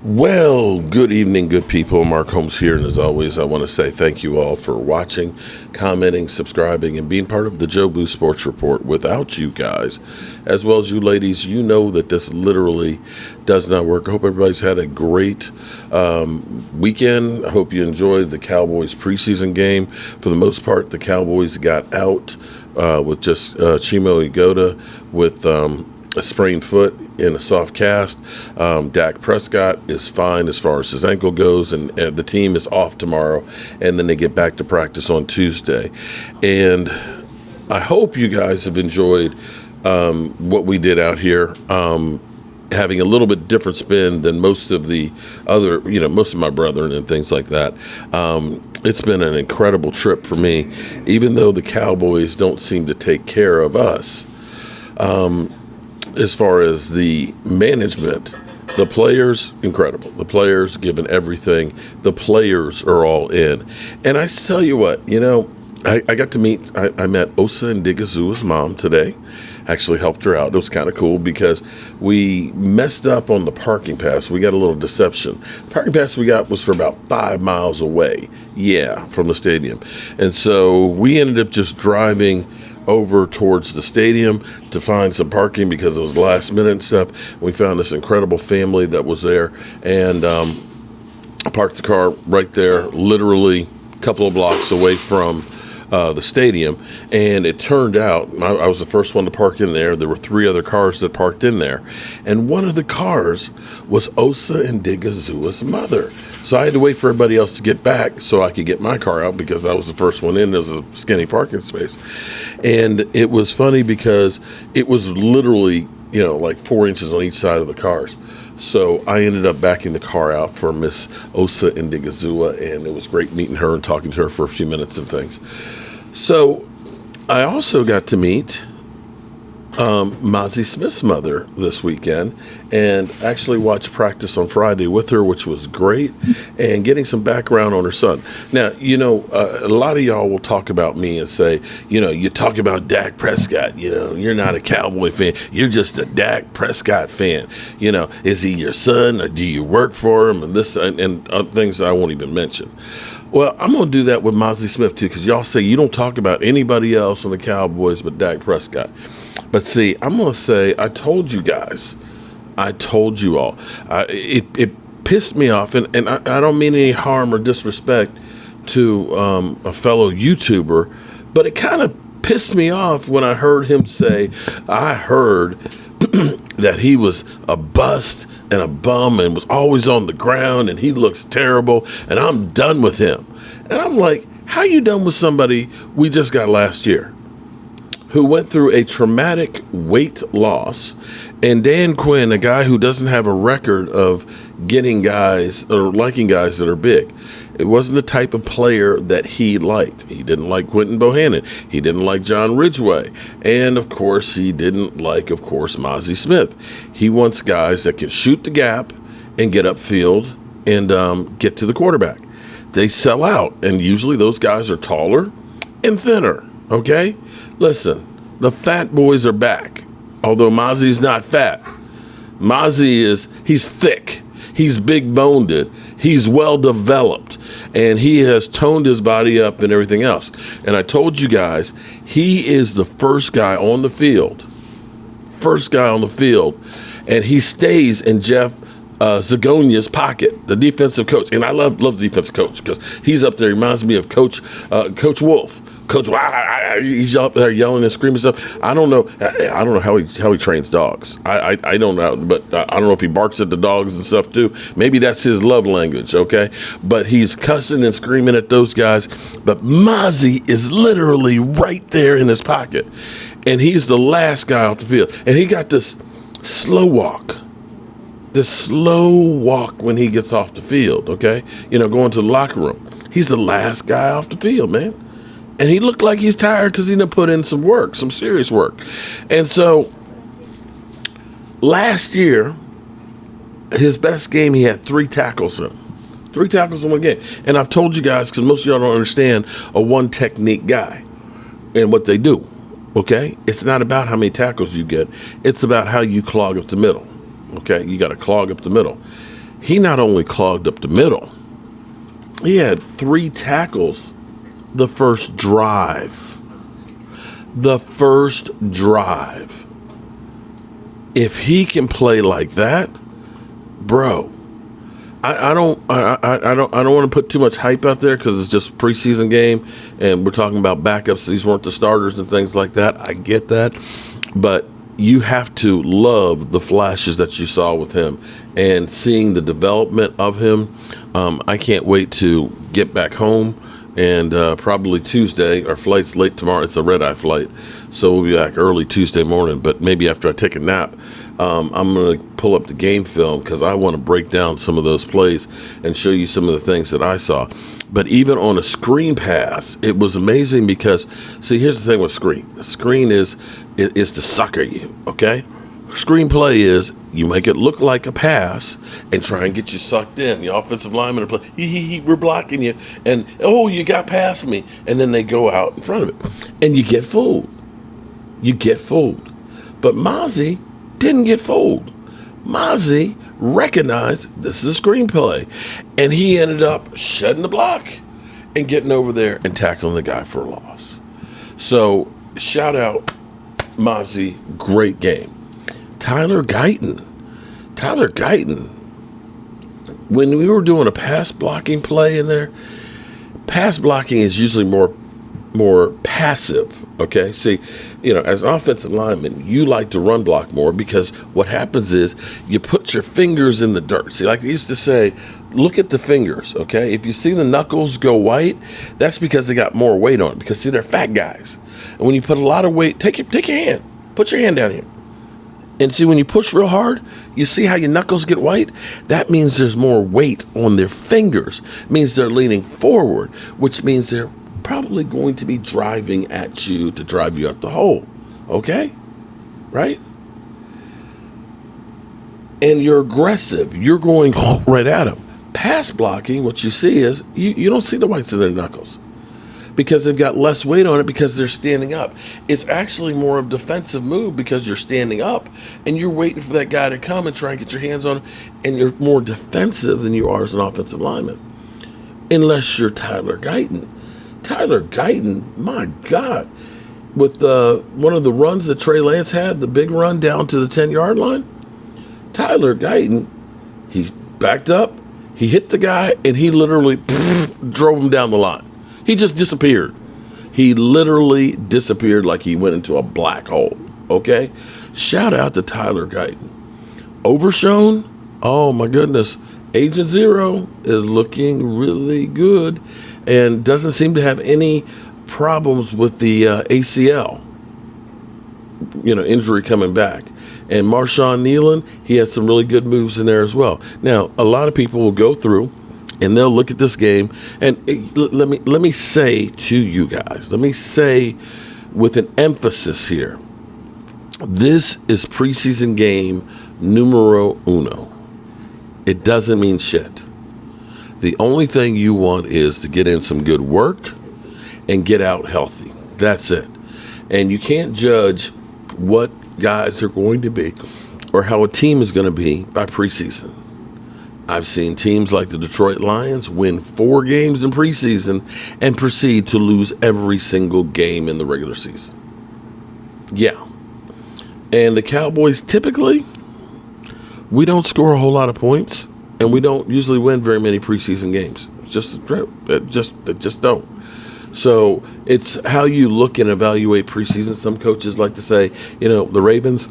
Well, good evening, good people. Mark Holmes here, and as always, I want to say thank you all for watching, commenting, subscribing, and being part of the Jobu Sports Report. Without you guys, as well as you ladies, you know that this literally does not work. I hope everybody's had a great weekend. I hope you enjoyed the Cowboys preseason game. For the most part, the Cowboys got out with just Chimo Igoda with a sprained foot in a soft cast. Dak Prescott is fine as far as his ankle goes, and the team is off tomorrow, and then they get back to practice on Tuesday. And I hope you guys have enjoyed what we did out here, having a little bit different spin than most of the other, most of my brethren and things like that. It's been an incredible trip for me, even though the Cowboys don't seem to take care of us. As far as the management, the players, incredible. The players given everything. The players are all in. And I tell you what, I got to meet, I met Osa and Digazua's mom today. Actually helped her out. It was kind of cool because we messed up on the parking pass. We got a little deception. The parking pass we got was for about 5 miles away. Yeah, from the stadium. And so we ended up just driving over towards the stadium to find some parking because it was last minute and stuff. We found this incredible family that was there, and parked the car right there, literally a couple of blocks away from the stadium. And it turned out I was the first one to park in there. There were 3 other cars that parked in there, and one of the cars was Osa and Digazua's mother. So I had to wait for everybody else to get back so I could get my car out because I was the first one in. There was a skinny parking space. And it was funny because it was literally, like 4 inches on each side of the cars. So I ended up backing the car out for Miss Osa and Digazua, and it was great meeting her and talking to her for a few minutes and things. So I also got to meet Mazi Smith's mother this weekend and actually watched practice on Friday with her, which was great, and getting some background on her son. Now, a lot of y'all will talk about me and say, you talk about Dak Prescott, you're not a Cowboy fan. You're just a Dak Prescott fan. Is he your son or do you work for him? And this and other things I won't even mention. Well, I'm going to do that with Mazi Smith too, because y'all say you don't talk about anybody else on the Cowboys but Dak Prescott. But see, I'm going to say, I told you guys, I told you all, it pissed me off, and I don't mean any harm or disrespect to a fellow YouTuber, but it kind of pissed me off when I heard him say, I heard that he was a bust and a bum and was always on the ground and he looks terrible and I'm done with him. And I'm like, how you done with somebody we just got last year, who went through a traumatic weight loss, and Dan Quinn, a guy who doesn't have a record of getting guys or liking guys that are big. It wasn't the type of player that he liked. He didn't like Quentin Bohannon. He didn't like John Ridgway. And, of course, he didn't like, Mazi Smith. He wants guys that can shoot the gap and get upfield and get to the quarterback. They sell out, and usually those guys are taller and thinner, okay? Listen, the fat boys are back, although Mazi's not fat. He's thick. He's big-boned. He's well-developed, and he has toned his body up and everything else. And I told you guys, he is the first guy on the field, and he stays in Jeff Zagonia's pocket, the defensive coach. And I love the defensive coach because he's up there. He reminds me of Coach Wolf. Coach, he's up there yelling and screaming stuff. I don't know how he trains dogs. I don't know, but I don't know if he barks at the dogs and stuff too. Maybe that's his love language, okay? But he's cussing and screaming at those guys. But Mazi is literally right there in his pocket, and he's the last guy off the field. And he got this slow walk when he gets off the field, okay? Going to the locker room. He's the last guy off the field, man. And he looked like he's tired because he done put in some work, some serious work. And so last year, his best game, he had 3 tackles in. 3 tackles in one game. And I've told you guys, because most of y'all don't understand a one-technique guy and what they do, okay? It's not about how many tackles you get. It's about how you clog up the middle, okay? You got to clog up the middle. he not only clogged up the middle, he had 3 tackles the first drive. The first drive. If he can play like that, bro, I don't want to put too much hype out there because it's just a preseason game and we're talking about backups. These weren't the starters and things like that. I get that, but you have to love the flashes that you saw with him and seeing the development of him. I can't wait to get back home. And probably Tuesday, our flight's late tomorrow. It's a red-eye flight, so we'll be back early Tuesday morning. But maybe after I take a nap, I'm going to pull up the game film because I want to break down some of those plays and show you some of the things that I saw. But even on a screen pass, it was amazing because, see, here's the thing with screen. Screen is to sucker you, okay? Screenplay is you make it look like a pass and try and get you sucked in. The offensive lineman are playing, we're blocking you, and oh, you got past me, and then they go out in front of it, and you get fooled. You get fooled. But Mazi didn't get fooled. Mazi recognized this is a screenplay, and he ended up shedding the block and getting over there and tackling the guy for a loss. So shout out Mazi, great game. Tyler Guyton, when we were doing a pass blocking play in there, pass blocking is usually more passive, okay? See, as an offensive lineman, you like to run block more because what happens is you put your fingers in the dirt. See, like they used to say, look at the fingers, okay? If you see the knuckles go white, that's because they got more weight on it because, see, they're fat guys. And when you put a lot of weight, take your hand, put your hand down here. And see, when you push real hard, you see how your knuckles get white? That means there's more weight on their fingers. It means they're leaning forward, which means they're probably going to be driving at you to drive you up the hole. Okay? Right? And you're aggressive. You're going right at them. Pass blocking, what you see is you don't see the whites of their knuckles, because they've got less weight on it because they're standing up. It's actually more of a defensive move because you're standing up and you're waiting for that guy to come and try and get your hands on him, and you're more defensive than you are as an offensive lineman. Unless you're Tyler Guyton. Tyler Guyton, my God, with one of the runs that Trey Lance had, the big run down to the 10-yard line, Tyler Guyton, he backed up, he hit the guy, and he literally drove him down the line. He just disappeared. He literally disappeared like he went into a black hole, okay? Shout out to Tyler Guyton. Overshown? Oh, my goodness. Agent Zero is looking really good and doesn't seem to have any problems with the ACL, injury coming back. And Marshawn Nealon, he had some really good moves in there as well. Now, a lot of people will go through and they'll look at this game, and let me say to you guys, let me say with an emphasis here, this is preseason game numero uno. It doesn't mean shit. The only thing you want is to get in some good work and get out healthy. That's it. And you can't judge what guys are going to be or how a team is going to be by preseason. I've seen teams like the Detroit Lions win 4 games in preseason and proceed to lose every single game in the regular season. Yeah. And the Cowboys, typically, we don't score a whole lot of points, and we don't usually win very many preseason games. It's just don't. So it's how you look and evaluate preseason. Some coaches like to say, the Ravens,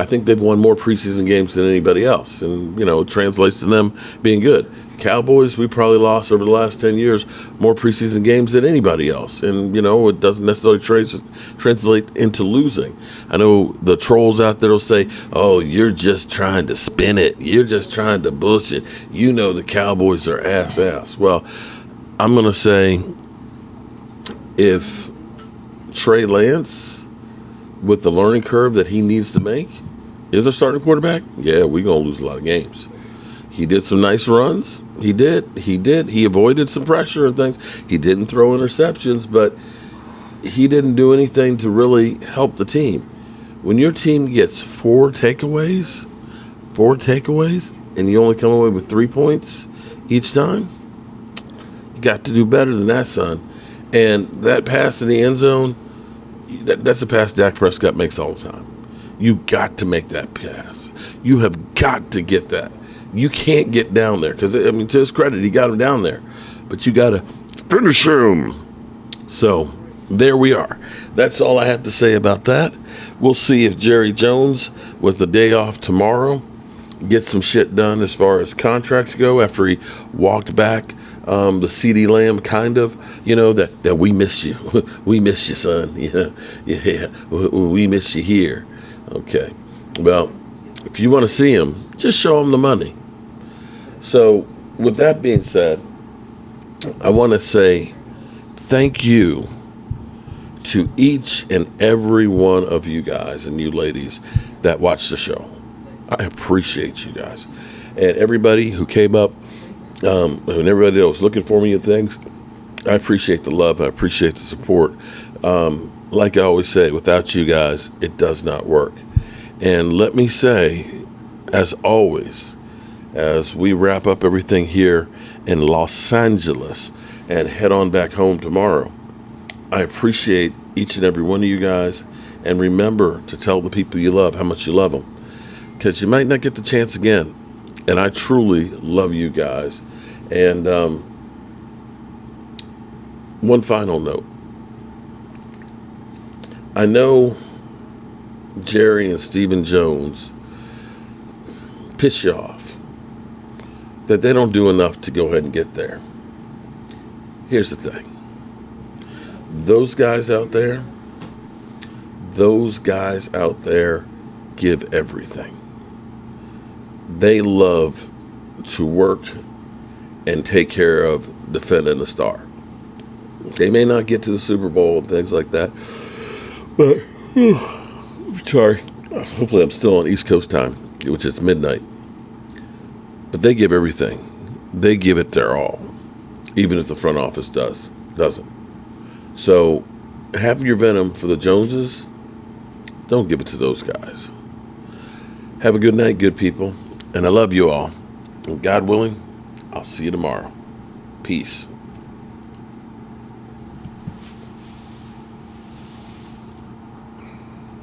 I think they've won more preseason games than anybody else, and it translates to them being good. Cowboys, we probably lost over the last 10 years more preseason games than anybody else, and it doesn't necessarily translate into losing. I know the trolls out there will say, "Oh, you're just trying to spin it. You're just trying to bullshit. The Cowboys are ass." Well, I'm gonna say, if Trey Lance, with the learning curve that he needs to make, is a starting quarterback, yeah, we're going to lose a lot of games. He did some nice runs. He did. He avoided some pressure and things. He didn't throw interceptions, but he didn't do anything to really help the team. When your team gets four takeaways, and you only come away with 3 points each time, you got to do better than that, son. And that pass in the end zone, that's a pass Dak Prescott makes all the time. You got to make that pass. You have got to get that. You can't get down there because, I mean, to his credit, he got him down there. But you got to finish him. So there we are. That's all I have to say about that. We'll see if Jerry Jones, with the day off tomorrow, gets some shit done as far as contracts go after he walked back the CD Lamb kind of, that we miss you. We miss you, son. Yeah, we miss you here. Okay. Well, if you want to see him, just show him the money. So with that being said, I want to say thank you to each and every one of you guys and you ladies that watch the show. I appreciate you guys. And everybody who came up, and everybody that was looking for me and things, I appreciate the love. I appreciate the support. Like I always say, without you guys, it does not work. And let me say, as always, as we wrap up everything here in Los Angeles and head on back home tomorrow, I appreciate each and every one of you guys. And remember to tell the people you love how much you love them, because you might not get the chance again. And I truly love you guys. And one final note. I know Jerry and Stephen Jones piss you off that they don't do enough to go ahead and get there. Here's the thing. Those guys out there give everything. They love to work and take care of defending the star. They may not get to the Super Bowl and things like that, but sorry, hopefully I'm still on East Coast time, which is midnight. But they give everything. They give it their all, even if the front office doesn't. So have your venom for the Joneses. Don't give it to those guys. Have a good night, good people. And I love you all. And God willing, I'll see you tomorrow. Peace.